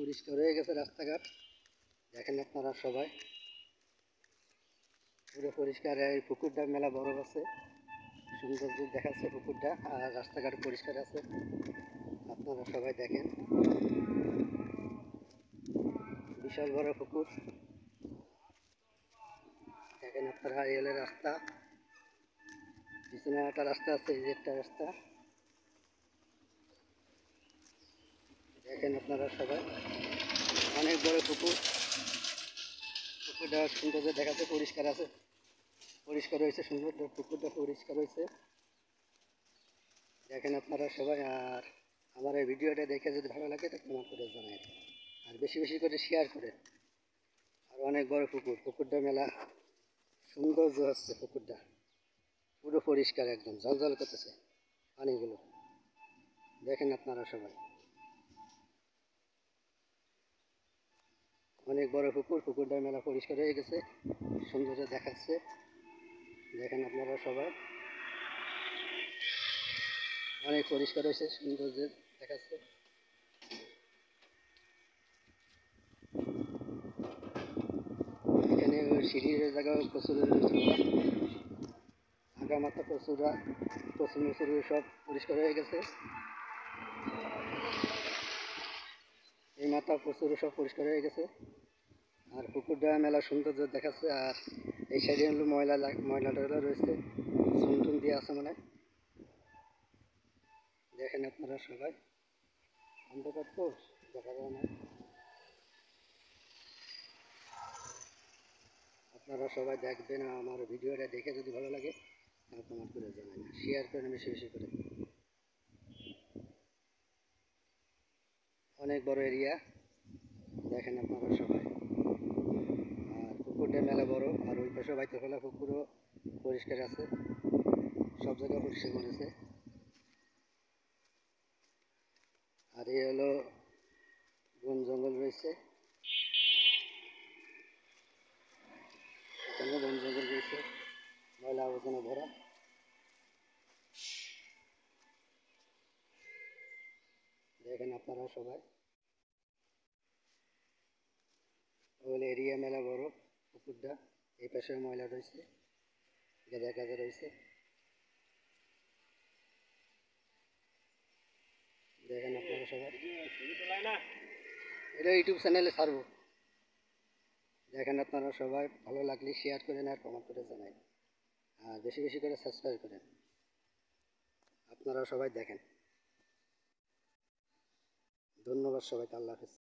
পরিষ্কার হয়ে গেছে রাস্তাঘাট। দেখেন আপনারা সবাই, পুরো পরিষ্কার। এই পুকুরটা মেলা বড় আছে, সৌন্দর্য দেখাচ্ছে পুকুরটা, আর রাস্তাঘাট পরিষ্কার আছে। আপনারা সবাই দেখেন, বিশাল বড় পুকুর। দেখেন আপনারা, রেলের রাস্তা, পিছনে একটা রাস্তা আছে, এই যে একটা রাস্তা। দেখেন আপনারা সবাই, অনেক বড় পুকুর। পুকুরটা সৌন্দর্য দেখাচ্ছে, পরিষ্কার আছে, পরিষ্কার হয়েছে, সুন্দর পুকুরটা পরিষ্কার হয়েছে। দেখেন আপনারা সবাই, আর আমার এই ভিডিওটা দেখে যদি ভালো লাগে তো কমেন্ট করে জানাই, আর বেশি বেশি করে শেয়ার করে। আর অনেক বড় পুকুর, পুকুরটা মেলা সৌন্দর্য হচ্ছে, পুকুরটা পুরো পরিষ্কার, একদম ঝলঝল করতেছে পানিগুলো। দেখেন আপনারা সবাই, অনেক বড় পুকুর, পুকুরটা মেলা পরিষ্কার হয়ে গেছে, সৌন্দর্য দেখাচ্ছে। দেখেন আপনারা সবাই, অনেক পরিষ্কার হয়েছে, সৌন্দর্য দেখাচ্ছে। এখানে সিঁড়ির জায়গা প্রচুর আগা মাথা প্রচুর সব পরিষ্কার হয়ে গেছে। এই মাথা প্রচুর সব পরিষ্কার হয়ে গেছে, আর পুকুরটা মেলা সৌন্দর্য দেখাচ্ছে। আর এই সাইডে হলো ময়লা টয়লা রয়েছে, চুন টুন দিয়ে আছে মানে। দেখেন আপনারা সবাই, অন্ধকার তো দেখা যায় না। আপনারা সবাই দেখবেন, আমার ভিডিওটা দেখে যদি ভালো লাগে তাহলে কমেন্ট করে জানাবেন, শেয়ার করেন বেশি বেশি করে। অনেক বড় এরিয়া, দেখেন আপনারা সবাই। আর পুকুরটা মেলা বড়, আর ওই পাশে বাইতে ফেলা পুকুরও পরিষ্কার আছে, সব জায়গায় পরিষ্কার করেছে। আর এই হলো বন জঙ্গল রয়েছে, এখানে বন জঙ্গল রয়েছে, ময়লা আবর্জনা ভরা। দেখেন আপনারা সবাই, ওই এরিয়া মেলা বড় পুকুরটা, এই পাশে ময়লা রয়েছে, গাজা গাজা রয়েছে। দেখেন আপনারা সবাই, এটা ইউটিউব চ্যানেলে ছাড়বো। দেখেন আপনারা সবাই, ভালো লাগলে শেয়ার করেন আর কমেন্ট করে জানাই, আর বেশি বেশি করে সাবস্ক্রাইব করেন। আপনারা সবাই দেখেন। ধন্যবাদ সবাইকে, আল্লাহ হাফেজ।